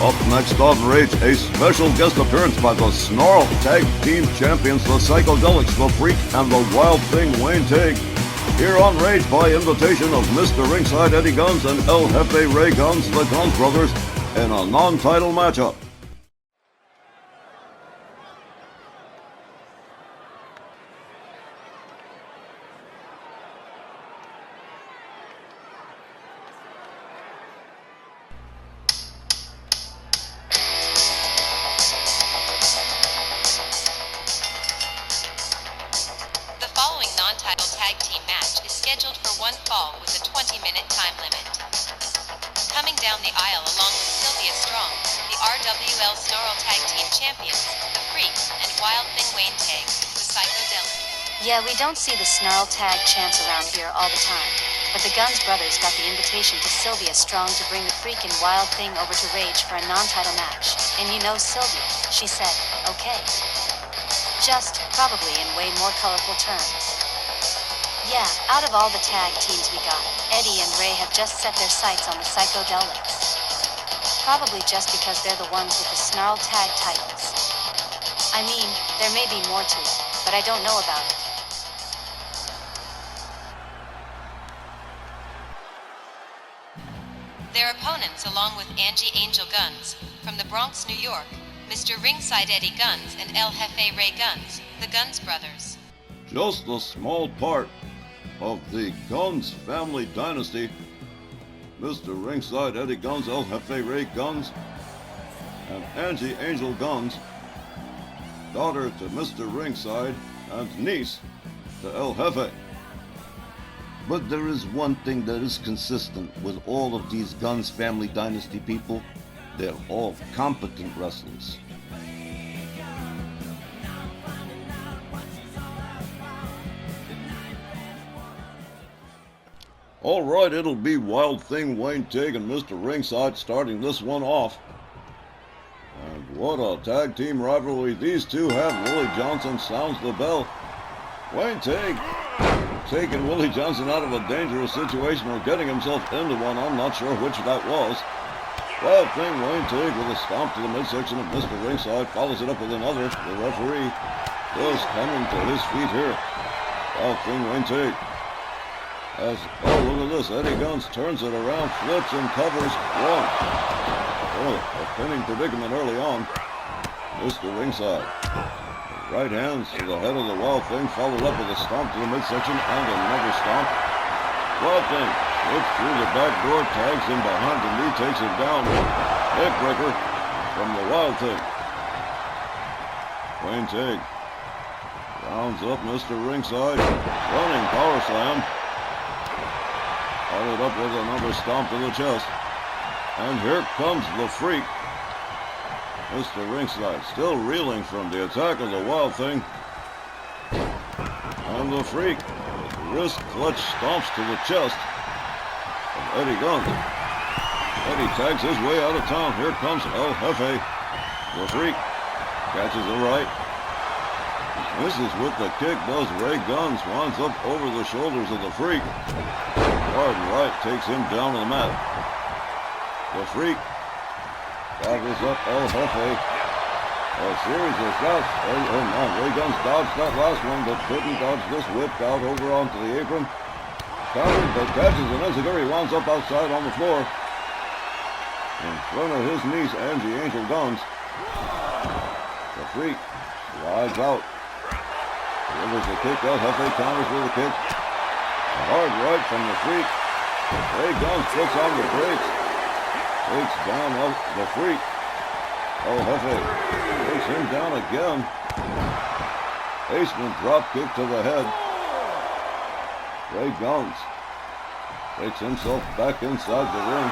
Up next on Rage, a special guest appearance by the Snarl Tag Team Champions, the Psychodelix, the Freak, and the Wild Thing Wayne Tig. Here on Rage by invitation of Mr. Ringside Eddie Gunz and El Jefe Ray Gunz, the Gunz brothers, in a non-title matchup. Non-title tag team match is scheduled for one fall with a 20-minute time limit. Coming down the aisle along with Sylvia Strong, the RWL Snarl Tag Team Champions, the Freak, and Wild Thing Wayne Tig, the Psychodelix. Yeah, we don't see the Snarl Tag champs around here all the time, but the Gunz brothers got the invitation to Sylvia Strong to bring the Freak and Wild Thing over to Rage for a non-title match. And you know Sylvia, she said, okay. Just probably in way more colorful terms. Yeah, out of all the tag teams we got, Eddie and Ray have just set their sights on the Psychodelix. Probably just because they're the ones with the Snarl Tag titles. I mean, there may be more to it, but I don't know about it. Their opponents, along with Angie Angel Gunz, from the Bronx, New York, Mr. Ringside Eddie Gunz and El Jefe Ray Gunz, the Gunz brothers. Just a small part of the Gunz family dynasty, Mr. Ringside Eddie Gunz, El Jefe Ray Gunz, and Angie Angel Gunz, daughter to Mr. Ringside and niece to El Jefe. But there is one thing that is consistent with all of these Gunz family dynasty people. They're all competent wrestlers. All right, it'll be Wild Thing Wayne Tig and Mr. Ringside starting this one off. And what a tag team rivalry these two have. Willie Johnson sounds the bell. Wayne Tig taking Willie Johnson out of a dangerous situation or getting himself into one. I'm not sure which that was. Wild Thing Wayne Tig with a stomp to the midsection of Mr. Ringside. Follows it up with another. The referee just coming to his feet here. Wild Thing Wayne Tig. Oh, look at this. Eddie Gunz turns it around, flips and covers one. Oh, a pinning predicament early on. Mr. Ringside. Right hands to the head of the Wild Thing, followed up with a stomp to the midsection and another stomp. Wild Thing flips through the back door, tags him behind the knee, takes him down. Neckbreaker from the Wild Thing. Wayne Tig rounds up Mr. Ringside. Running power slam. Followed up with another stomp to the chest. And here comes the Freak. Mr. Ringside still reeling from the attack of the Wild Thing. And the Freak with wrist clutch stomps to the chest of Eddie Gunz. Eddie tags his way out of town. Here comes El Jefe. The Freak catches a right. Misses with the kick, does Ray Gunz. Winds up over the shoulders of the Freak. Hard right takes him down to the mat. The Freak gathers up El Jefe. A series of shots. Ray Gunz dodged that last one, but couldn't dodge this. Whipped out over onto the apron. Countered, but catches an enziguri. Winds up outside on the floor. In front of his niece, Angie Angel Gunz. The Freak slides out. Delivers a kick. El Jefe counters with a kick. A hard right from the Freak. Ray Gunz puts on the brakes. Takes down the Freak. El Jefe takes him down again. Basement drop kick to the head. Ray Gunz takes himself back inside the ring.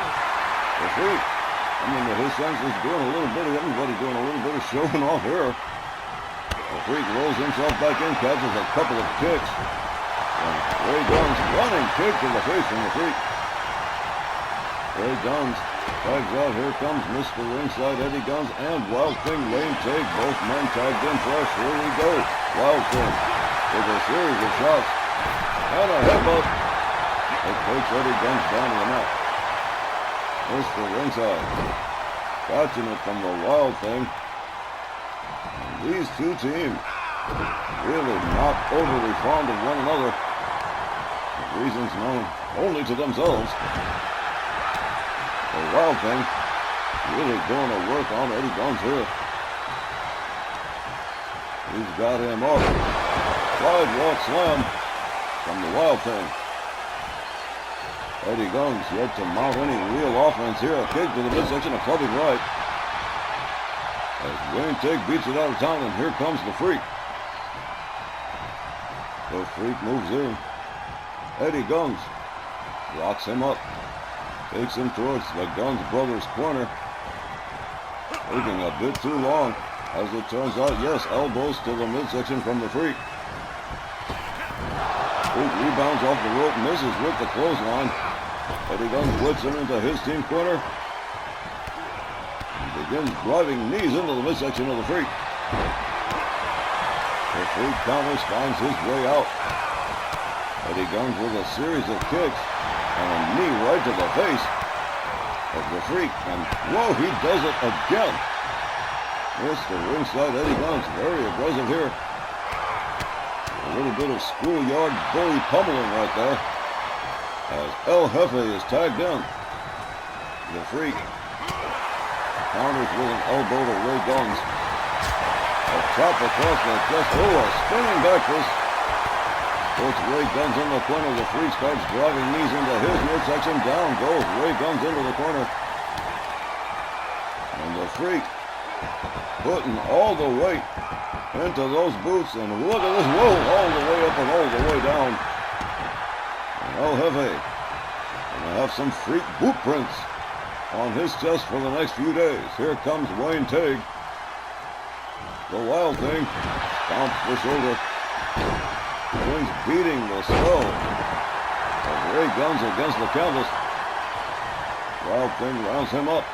The Freak, coming to his senses, doing a little bit of everybody doing a little bit of showing off here. The Freak rolls himself back in, catches a couple of kicks. And Ray Gunz running kick to the face from the Freak. Ray Gunz tags out. Here comes Mr. Ringside Eddie Gunz and Wild Thing Wayne Tig. Both men tagged in fresh. Here we go. Wild Thing with a series of shots and a headbutt. It takes Eddie Gunz down to the mat. Mr. Ringside catching it from the Wild Thing. And these two teams really not overly fond of one another, for reasons known only to themselves. The Wild Thing really doing a work on Eddie Gunz here. He's got him up. Sidewalk slam from the Wild Thing. Eddie Gunz yet to mount any real offense here. A kick to the midsection, a clubbing right. As Wayne Tig beats it out of town, and here comes the Freak. The Freak moves in. Eddie Gunz locks him up. Takes him towards the Gunz brothers' corner. Taking a bit too long. As it turns out, yes, elbows to the midsection from the Freak. Freak rebounds off the rope, misses with the clothesline. Eddie Gunz whips him into his team corner. And begins driving knees into the midsection of the Freak. The Freak counters, finds his way out. Eddie Gunz with a series of kicks and a knee right to the face of the Freak. And whoa, he does it again. Mr. Ringside Eddie Gunz, very aggressive here. A little bit of schoolyard bully pummeling right there. As El Jefe is tagged in. The Freak counters with an elbow to Ray Gunz. A chop across the chest. Oh, a spinning back fist. Puts Ray Gunz in the corner. The Freak starts driving knees into his midsection. Down goes Ray Gunz into the corner. And the Freak putting all the weight into those boots. And look at this. Whoa, all the way up and all the way down. El Jefe gonna have some Freak boot prints on his chest for the next few days. Here comes Wayne Tig. The Wild Thing stomps the shoulder. Begins beating the skull of Ray Gunz against the canvas. Wild Thing rounds him up.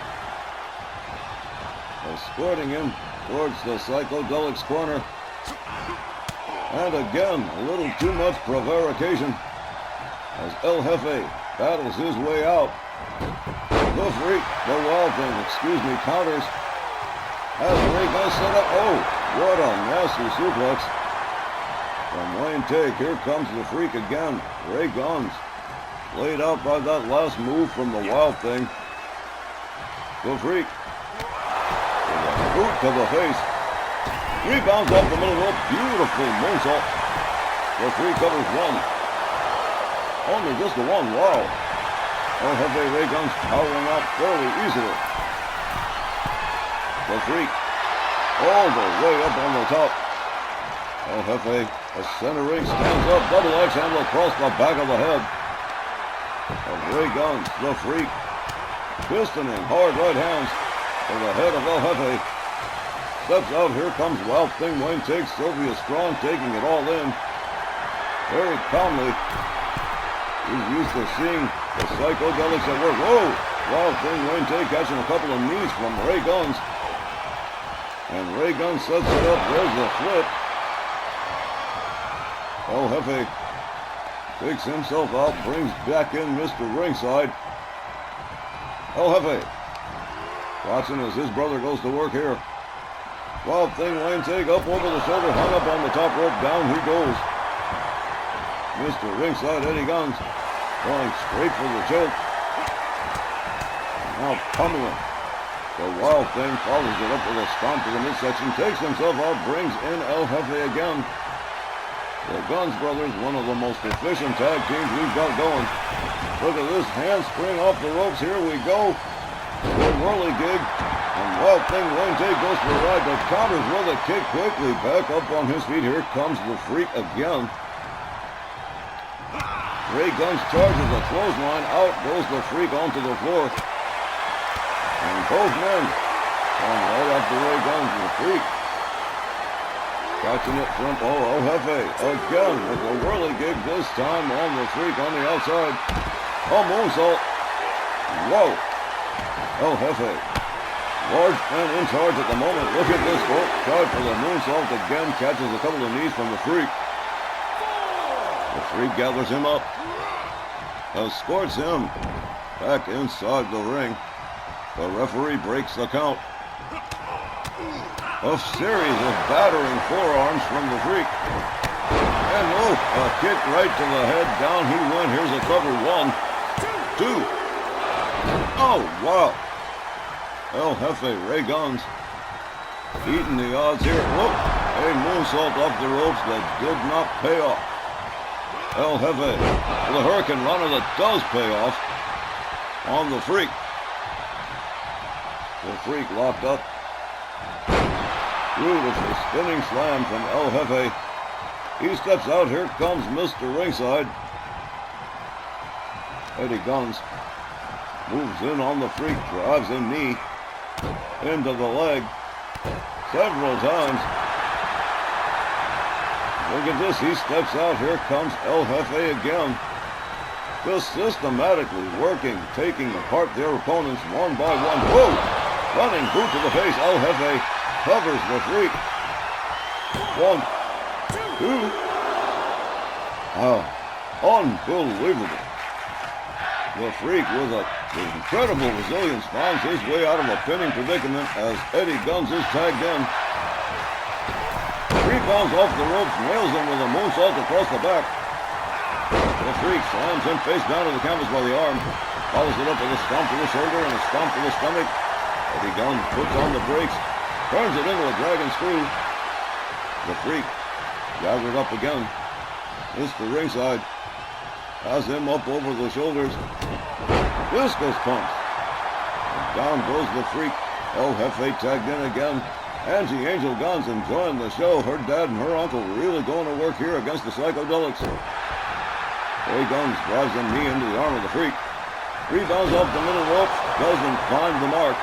Escorting him towards the Psychodelix corner. And again, a little too much prevarication. As El Jefe battles his way out. The Freak, the Wild Thing, counters. As Ray Gunz set up. Oh, what a nasty suplex from Wayne Tig. Here comes the Freak again. Ray Gunz laid out by that last move from the Wild Thing. The Freak with a boot to the face. Rebounds off the middle rope. Beautiful moonsault. The Freak covers one. Only just the one. Wow. El Jefe Ray Gunz powering out fairly easily. The Freak all the way up on the top. El Jefe, a centering, stands up, double axe handle across the back of the head of Ray Gunz. The Freak pistoning hard right hands to the head of El Jefe. Steps out. Here comes Wild Thing. Wayne Tig. Sylvia strong, taking it all in very calmly. He's used to seeing the Psychodelix at work. Whoa! Wild Thing, Wayne Tig catching a couple of knees from Ray Gunz. And Ray Gunz sets it up. There's the flip. El Jefe takes himself out, brings back in Mr. Ringside. El Jefe watching as his brother goes to work here. Wild Thing, Wayne Tig up over the shoulder, hung up on the top rope. Down he goes. Mr. Ringside Eddie Gunz going straight for the choke. Now pummeling. The Wild Thing follows it up with a stomp to the midsection, takes himself out, brings in El Jefe again. The Gunz brothers, one of the most efficient tag teams we've got going. Look at this handspring off the ropes. Here we go. The whirligig. And Wild Thing, Wayne Tig goes for a ride, but counters with a kick quickly. Back up on his feet. Here comes the Freak again. Ray Gunz charges a clothesline. Out goes the Freak onto the floor. And both men going right after Ray Gunz. The Freak catching it from El Jefe again with a whirligig, this time on the Freak on the outside. A moonsault. Whoa. El Jefe, large and in charge at the moment. Look at this, folks. Tried for the moonsault again. Catches a couple of knees from the Freak. The Freak gathers him up. Escorts him back inside the ring. The referee breaks the count. A series of battering forearms from the Freak. And a kick right to the head. Down he went. Here's a cover. 1, 2. Oh, wow. El Jefe, Ray Gunz, eating the odds here. Look, a moonsault off the ropes that did not pay off. El Jefe with a hurricane runner that does pay off on the Freak. The Freak locked up. Beautiful spinning slam from El Jefe. He steps out. Here comes Mr. Ringside. Eddie Gunz moves in on the Freak, drives a knee into the leg several times. Look at this. He steps out. Here comes El Jefe again. Just systematically working, taking apart their opponents one by one. Whoa! Running boot to the face. El Jefe covers the Freak. 1, 2. Wow. Unbelievable. The Freak with incredible resilience finds his way out of a pinning predicament as Eddie Gunz is tagged in. Rebounds off the ropes, nails him with a moonsault across the back. The Freak slams him face down to the canvas by the arm, follows it up with a stomp to the shoulder and a stomp to the stomach. Eddie Gunz puts on the brakes, turns it into a dragon screw. The Freak gathered up again. Mr. Ringside has him up over the shoulders. Discus punch. And down goes the Freak. El Jefe tagged in again. Angie Angel Gunz enjoying the show. Her dad and her uncle really going to work here against the Psychodelix. Ray Gunz drives a knee into the arm of the Freak. Rebounds off the middle rope. Doesn't find the mark.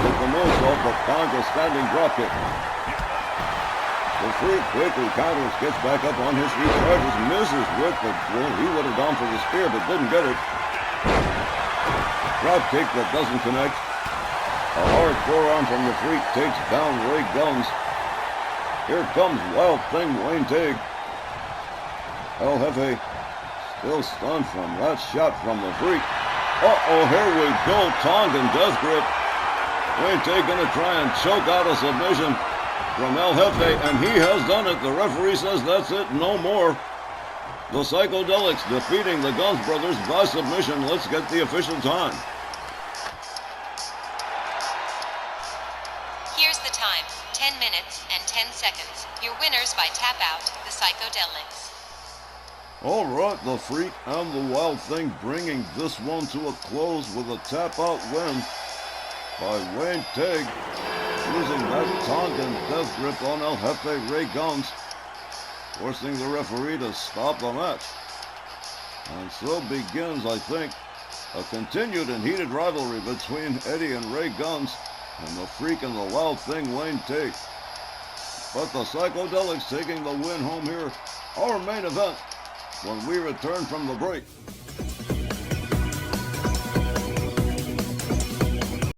With the moonsault, but finds a standing dropkick. The Freak quickly counters, gets back up on his feet, charges, misses with the well, he would have gone for the spear, but didn't get it. Drop kick that doesn't connect. A hard forearm from the Freak takes down Ray Gunz. Here comes Wild Thing Wayne Tig. El Jefe still stunned from that shot from the Freak. Uh-oh, here we go. Tongan death grip. Wayne Tig gonna try and choke out a submission from El Jefe, and he has done it. The referee says that's it, no more. The Psychodelix defeating the Gunz brothers by submission. Let's get the official time. Here's the time, 10 minutes and 10 seconds. Your winners by tap out, the Psychodelix. All right, the Freak and the Wild Thing bringing this one to a close with a tap-out win by Wayne Tig, using that Tongan death grip on El Jefe Ray Gunz, forcing the referee to stop the match. And so begins, I think, a continued and heated rivalry between Eddie and Ray Gunz and the Freak and the Wild Thing Wayne Tig. But the Psychodelix taking the win home here, our main event, when we return from the break.